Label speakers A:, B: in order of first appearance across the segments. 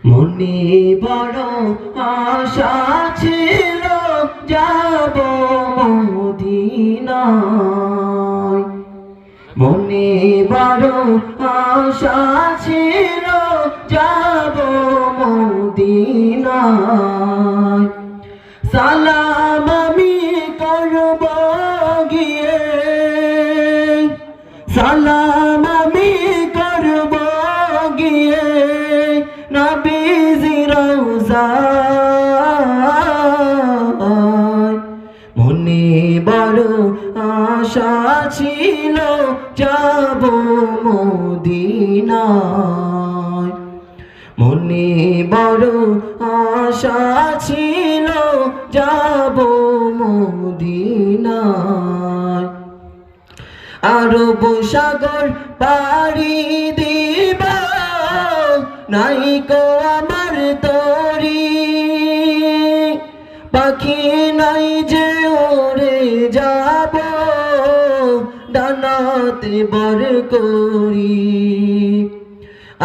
A: মনে বড় আশা ছিল যাব মদিনায়, মনে বড় আশা ছিল যাব মদিনায়। সালাম আমি করব গিয়ে, সালাম আমি করব গিয়ে নবীজি রওজায়। মনে বড় আশা ছিল যাব মদিনায়, মনে বড় আশা ছিল যাব মদিনায়। আরব সাগর পাড়ি দিব নাই কো আমার তরি, পাখি নাই যে উড়ে যাব ডানাতে বর করি।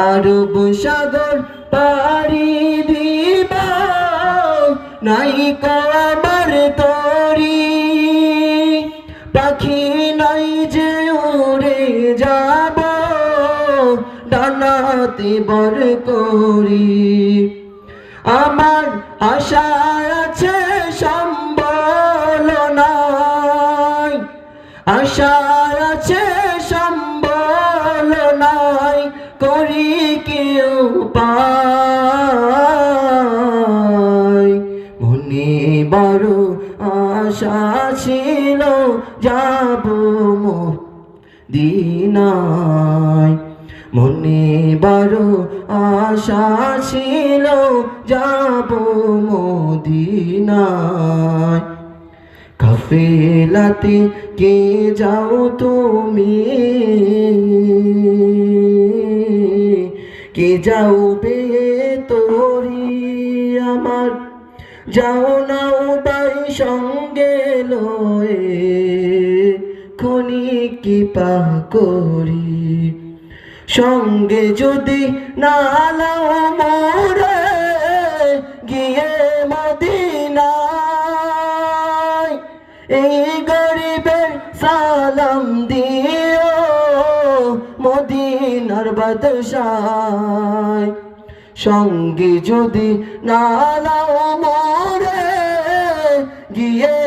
A: আরব সাগর পাড়ি দিব নাই কো আমার তরি, পাখি নাই যে উড়ে যাব ডানাতে বর করি। আমার আশা আছে সম্বল নাই, আশা আছে সম্বল নাই, করি কেউ পায়। মনে বড় আশা ছিল যাব মদিনায়, মনে বড় আশা ছিল যাব মদিনায়। কাফেলাতে কে যাও তুমি, কে যাওবে তোরি আমার, যাও নাও বাই সঙ্গে লয়ে ক্ষণিক কৃপা করি। সঙ্গে যদি না লাও মোরে গিয়ে মদিনায়, এই গরিবের সালাম দিও মদিনার বাদশায়। সঙ্গে যদি না লাও মোরে গিয়ে